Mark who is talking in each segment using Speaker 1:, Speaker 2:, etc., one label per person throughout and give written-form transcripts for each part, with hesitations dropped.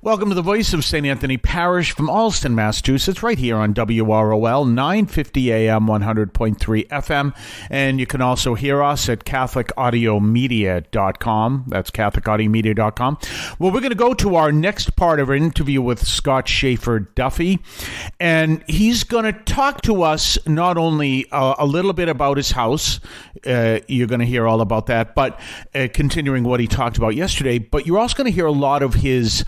Speaker 1: Welcome to the voice of St. Anthony Parish from Allston, Massachusetts, right here on WROL 950 AM 100.3 FM. And you can also hear us at CatholicAudiomedia.com. That's CatholicAudiomedia.com. Well, we're going to go to our next part of our interview with Scott Shaeffer Duffy. And he's going to talk to us not only a little bit about his house, you're going to hear all about that, but continuing what he talked about yesterday, but you're also going to hear a lot of his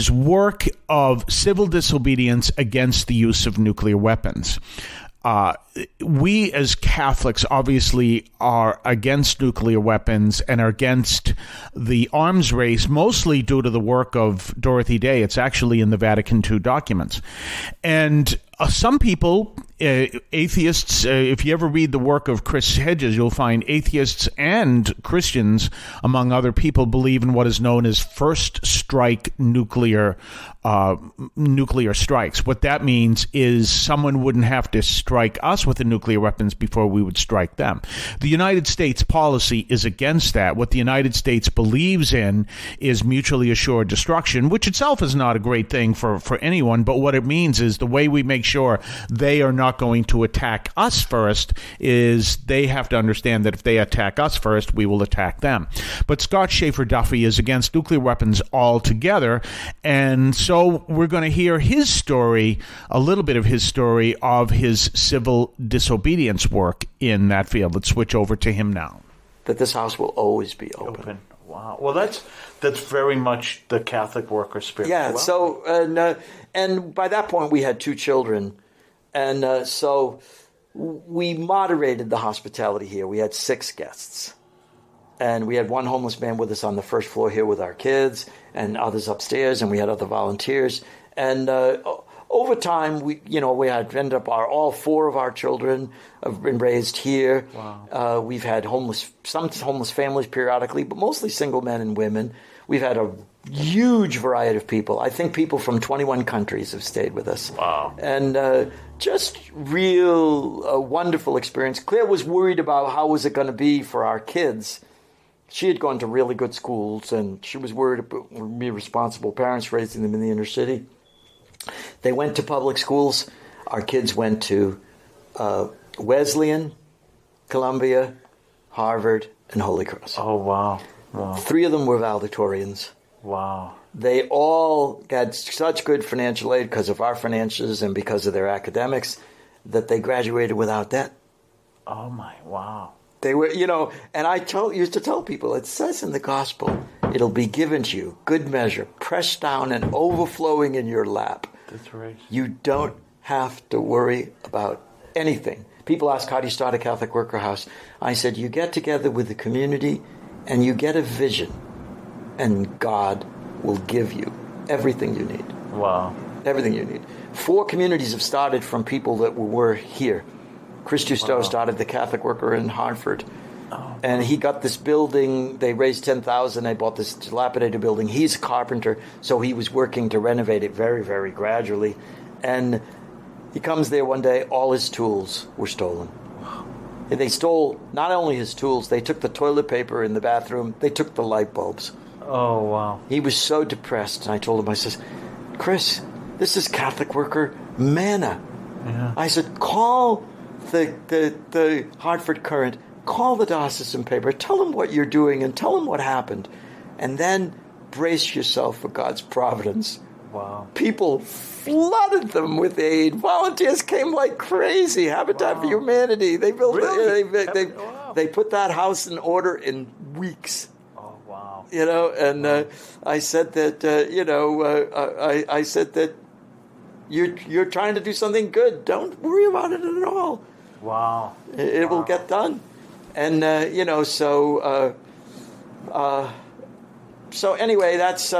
Speaker 1: work of civil disobedience against the use of nuclear weapons. We as Catholics obviously are against nuclear weapons and are against the arms race, mostly due to the work of Dorothy Day. It's actually in the Vatican II documents. And some people, atheists, if you ever read the work of Chris Hedges, you'll find atheists and Christians, among other people, believe in what is known as first strike nuclear strikes. What that means is someone wouldn't have to strike us with the nuclear weapons before we would strike them. The United States policy is against that. What the United States believes in is mutually assured destruction, which itself is not a great thing for anyone, but what it means is the way we make sure they are not going to attack us first is they have to understand that if they attack us first, we will attack them. But Scott Shaeffer Duffy is against nuclear weapons altogether, and so we're going to hear his story, a little bit of his story of his civil disobedience work in that field. Let's switch over to him now.
Speaker 2: That this house will always be open.
Speaker 1: Wow. Well, that's very much the Catholic worker spirit.
Speaker 2: Yeah.
Speaker 1: Well,
Speaker 2: so and by that point we had 2 children, and so we moderated the hospitality here. We had 6 guests, and we had one homeless man with us on the first floor here with our kids, and others upstairs, and we had other volunteers. And over time, we had ended up all 4 of our children have been raised here.
Speaker 1: Wow.
Speaker 2: We've had some homeless families periodically, but mostly single men and women. We've had a huge variety of people. I think people from 21 countries have stayed with us.
Speaker 1: Wow.
Speaker 2: And just real wonderful experience. Claire was worried about how was it going to be for our kids. She had gone to really good schools, and she was worried about me responsible parents raising them in the inner city. They went to public schools. Our kids went to Wesleyan, Columbia, Harvard, and Holy Cross.
Speaker 1: Oh, wow.
Speaker 2: 3 of them were valedictorians.
Speaker 1: Wow.
Speaker 2: They all got such good financial aid because of our finances and because of their academics that they graduated without debt.
Speaker 1: Oh, my, wow.
Speaker 2: They were, and I used to tell people, it says in the gospel, it'll be given to you, good measure, pressed down and overflowing in your lap.
Speaker 1: That's right.
Speaker 2: You don't have to worry about anything. People ask, how do you start a Catholic worker house? I said, you get together with the community and you get a vision, and God will give you everything you need.
Speaker 1: Wow.
Speaker 2: Everything you need. 4 communities have started from people that were here. Chris Justeau started the Catholic Worker in Hartford.
Speaker 1: Oh.
Speaker 2: And he got this building. They raised $10,000. They bought this dilapidated building. He's a carpenter, so he was working to renovate it very, very gradually. And he comes there one day, all his tools were stolen. And they stole not only his tools, they took the toilet paper in the bathroom, they took the light bulbs.
Speaker 1: Oh, wow.
Speaker 2: He was so depressed, and I told him, I said, Chris, this is Catholic Worker Manna.
Speaker 1: Yeah.
Speaker 2: I said, call the Hartford Current, call the diocesan paper, tell them what you're doing and tell them what happened, and then brace yourself for God's providence.
Speaker 1: Wow.
Speaker 2: People flooded them with aid. Volunteers came like crazy. Habitat for Humanity. They built they put that house in order in weeks.
Speaker 1: Oh, wow.
Speaker 2: And I said that I said that you're trying to do something good. Don't worry about it at all.
Speaker 1: Wow.
Speaker 2: It will get done. And so anyway, that's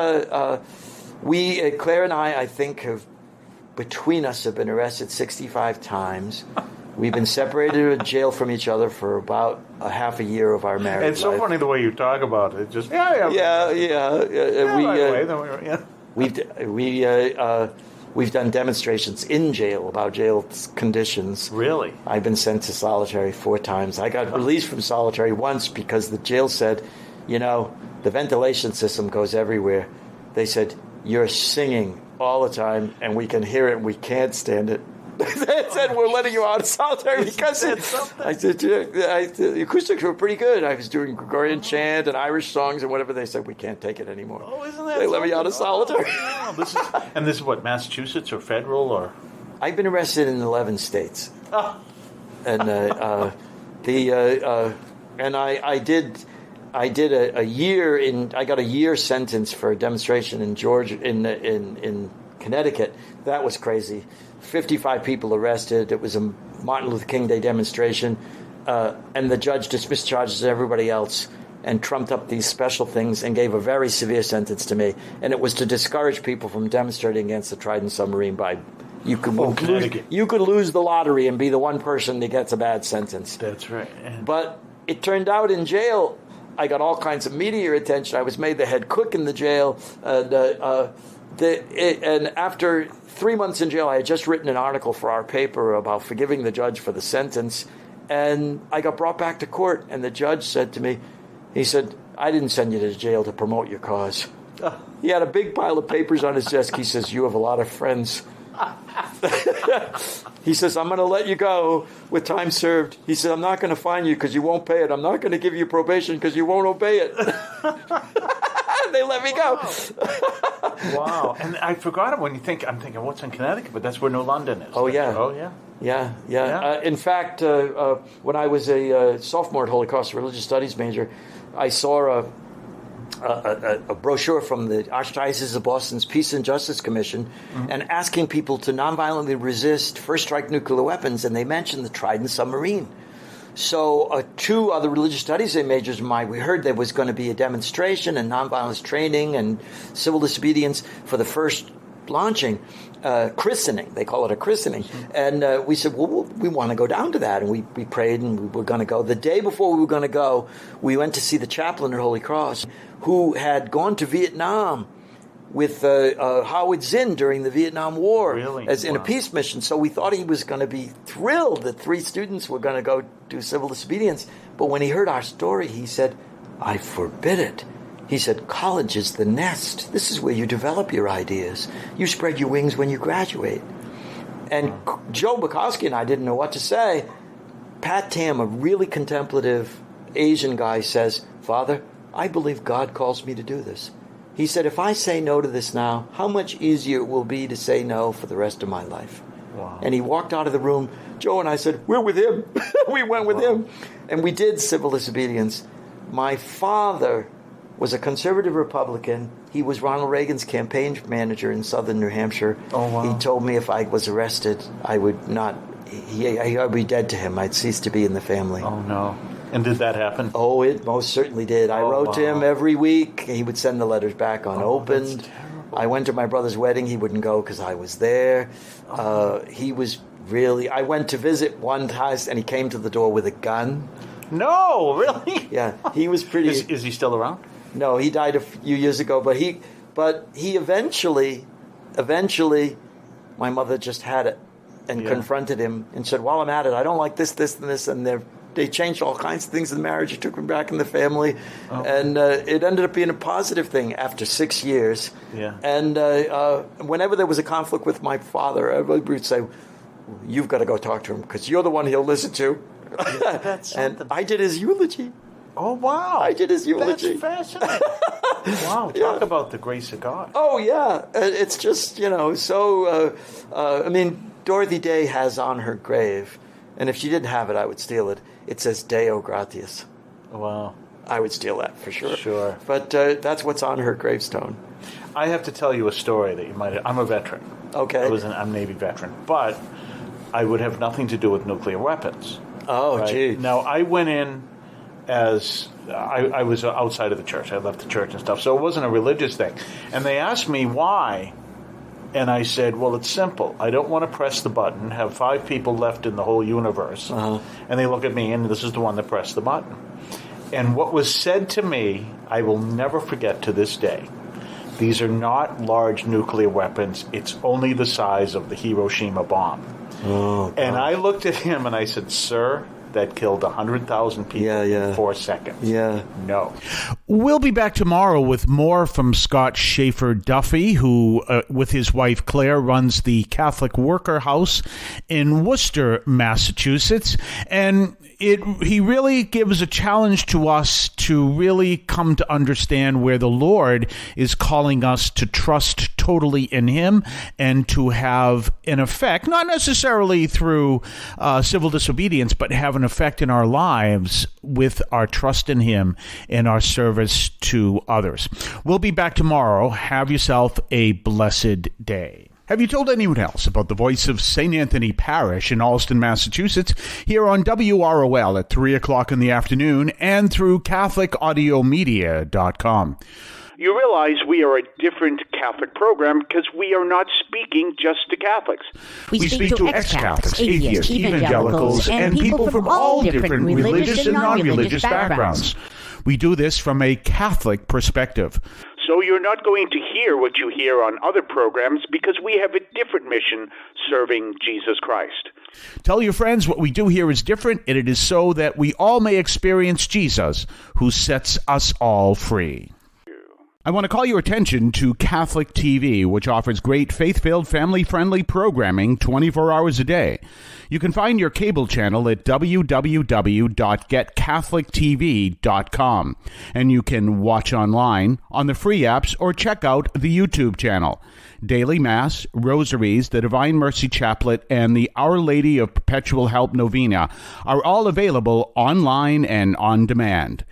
Speaker 2: we Claire and I think between us have been arrested 65 times. We've been separated in jail from each other for about a half a year of our marriage.
Speaker 1: It's so
Speaker 2: life.
Speaker 1: funny the way you talk about it. Just
Speaker 2: We've done demonstrations in jail about jail conditions.
Speaker 1: Really?
Speaker 2: I've been sent to solitary 4 times. I got released from solitary once because the jail said, the ventilation system goes everywhere. They said, you're singing all the time, and we can hear it, and we can't stand it. They said, we're letting you out of solitary because I said, the acoustics were pretty good. I was doing Gregorian chant and Irish songs and whatever. They said, we can't take it anymore.
Speaker 1: Oh, isn't that
Speaker 2: They let me out of solitary.
Speaker 1: Oh, this is what, Massachusetts or federal or?
Speaker 2: I've been arrested in 11 states.
Speaker 1: Oh.
Speaker 2: And I did a year I got a year sentence for a demonstration in Georgia, in Connecticut. That was crazy. 55 people arrested. It was a Martin Luther King Day demonstration, and the judge dismissed charges of everybody else and trumped up these special things and gave a very severe sentence to me. And it was to discourage people from demonstrating against the Trident submarine by you could lose the lottery and be the one person that gets a bad sentence.
Speaker 1: That's right.
Speaker 2: But it turned out in jail, I got all kinds of media attention. I was made the head cook in the jail, and after 3 months in jail, I had just written an article for our paper about forgiving the judge for the sentence, and I got brought back to court, and the judge said to me, he said, I didn't send you to jail to promote your cause. He had a big pile of papers on his desk. He says, you have a lot of friends. He says, I'm going to let you go with time served. He said, I'm not going to fine you because you won't pay it. I'm not going to give you probation because you won't obey it. They let me go.
Speaker 1: Wow. And I forgot it when I'm thinking, what's in Connecticut? But that's where New London is.
Speaker 2: Oh, yeah.
Speaker 1: Oh, yeah.
Speaker 2: Yeah. In fact, when I was a sophomore at Holy Cross religious studies major, I saw a brochure from the Archdiocese of Boston's Peace and Justice Commission, and asking people to nonviolently resist first-strike nuclear weapons, and they mentioned the Trident submarine. So two other religious studies majors of mine, we heard there was going to be a demonstration and nonviolence training and civil disobedience for the first launching, christening. They call it a christening. And we said, well, we want to go down to that. And we prayed and we were going to go. The day before we were going to go, we went to see the chaplain at Holy Cross who had gone to Vietnam with Howard Zinn during the Vietnam War,
Speaker 1: really?
Speaker 2: As in a peace mission. So we thought he was going to be thrilled that 3 students were going to go do civil disobedience. But when he heard our story, he said, I forbid it. He said, college is the nest. This is where you develop your ideas. You spread your wings when you graduate. And Joe Bukowski and I didn't know what to say. Pat Tam, a really contemplative Asian guy, says, Father, I believe God calls me to do this. He said, if I say no to this now, how much easier it will be to say no for the rest of my life.
Speaker 1: Wow.
Speaker 2: And he walked out of the room. Joe and I said, we're with him. We went with him. And we did civil disobedience. My father was a conservative Republican. He was Ronald Reagan's campaign manager in southern New Hampshire.
Speaker 1: Oh, wow.
Speaker 2: He told me if I was arrested, I would not, I'd be dead to him. I'd cease to be in the family.
Speaker 1: Oh, no. And did that happen?
Speaker 2: Oh, it most certainly did. I wrote to him every week. He would send the letters back unopened. I went to my brother's wedding. He wouldn't go because I was there. He was really... I went to visit one time, and he came to the door with a gun.
Speaker 1: No, really?
Speaker 2: Yeah, he was pretty...
Speaker 1: Is he still around?
Speaker 2: No, he died a few years ago. But he eventually, my mother just had it and confronted him and said, while I'm at it, I don't like this, this, and this, and they changed all kinds of things in the marriage. He took me back in the family, and it ended up being a positive thing after 6 years.
Speaker 1: Yeah.
Speaker 2: And whenever there was a conflict with my father, everybody would say, you've got to go talk to him because you're the one he'll listen to.
Speaker 1: Yeah, that's
Speaker 2: and I did his eulogy.
Speaker 1: Oh, wow.
Speaker 2: I did his eulogy.
Speaker 1: That's fascinating. Wow, talk about the grace of God.
Speaker 2: Oh, yeah. It's just, so, I mean, Dorothy Day has on her grave, and if she didn't have it, I would steal it. It says Deo Gratias.
Speaker 1: Wow.
Speaker 2: I would steal that for sure.
Speaker 1: Sure.
Speaker 2: But that's what's on her gravestone.
Speaker 1: I have to tell you a story that you might have. I'm a veteran.
Speaker 2: Okay.
Speaker 1: I'm a Navy veteran. But I would have nothing to do with nuclear weapons.
Speaker 2: Oh,
Speaker 1: right?
Speaker 2: gee.
Speaker 1: Now, I went in as... I was outside of the church. I left the church and stuff. So it wasn't a religious thing. And they asked me why. And I said, well, it's simple. I don't want to press the button, have 5 people left in the whole universe. And they look at me, and this is the one that pressed the button. And what was said to me, I will never forget to this day. These are not large nuclear weapons. It's only the size of the Hiroshima bomb. Oh, and I looked at him, and I said, sir, that killed 100,000 people in 4 seconds.
Speaker 2: Yeah.
Speaker 1: No. We'll be back tomorrow with more from Scott Shaeffer Duffy, who, with his wife Claire, runs the Catholic Worker House in Worcester, Massachusetts. And he really gives a challenge to us to really come to understand where the Lord is calling us to trust totally in Him and to have an effect, not necessarily through civil disobedience, but have an effect in our lives with our trust in Him and our service to others. We'll be back tomorrow. Have yourself a blessed day. Have you told anyone else about the voice of St. Anthony Parish in Allston, Massachusetts, here on WROL at 3 o'clock in the afternoon and through CatholicAudiomedia.com? You realize we are a different Catholic program because we are not speaking just to Catholics.
Speaker 3: We speak to ex-Catholics, atheists, evangelicals, and people from all different religious and non-religious backgrounds.
Speaker 1: We do this from a Catholic perspective. So you're not going to hear what you hear on other programs because we have a different mission serving Jesus Christ. Tell your friends what we do here is different, and it is so that we all may experience Jesus, who sets us all free. I want to call your attention to Catholic TV, which offers great faith-filled, family-friendly programming 24 hours a day. You can find your cable channel at www.getcatholictv.com, and you can watch online on the free apps or check out the YouTube channel. Daily Mass, Rosaries, the Divine Mercy Chaplet, and the Our Lady of Perpetual Help Novena are all available online and on demand.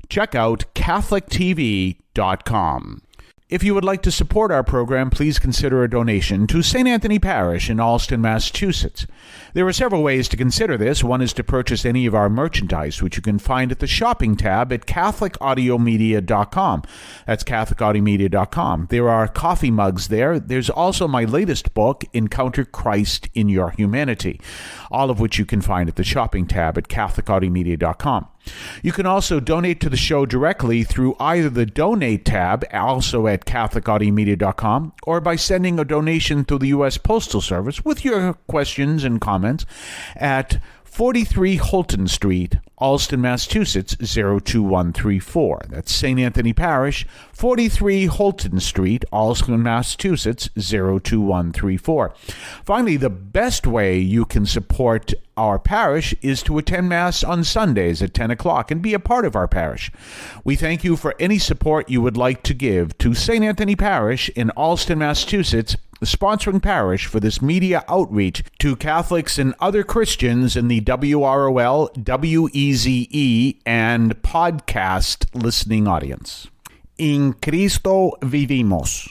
Speaker 1: Check out CatholicTV.com. If you would like to support our program, please consider a donation to St. Anthony Parish in Allston, Massachusetts. There are several ways to consider this. One is to purchase any of our merchandise, which you can find at the shopping tab at CatholicAudiomedia.com. That's CatholicAudiomedia.com. There are coffee mugs there. There's also my latest book, Encounter Christ in Your Humanity, all of which you can find at the shopping tab at CatholicAudiomedia.com. You can also donate to the show directly through either the Donate tab, also at CatholicAudiomedia.com, or by sending a donation through the U.S. Postal Service with your questions and comments at 43 Holton Street, Allston, Massachusetts, 02134. That's St. Anthony Parish, 43 Holton Street, Allston, Massachusetts, 02134. Finally, the best way you can support our parish is to attend Mass on Sundays at 10 o'clock and be a part of our parish. We thank you for any support you would like to give to St. Anthony Parish in Allston, Massachusetts, the sponsoring parish for this media outreach to Catholics and other Christians in the WROL, WEZE, and podcast listening audience. In Cristo vivimos.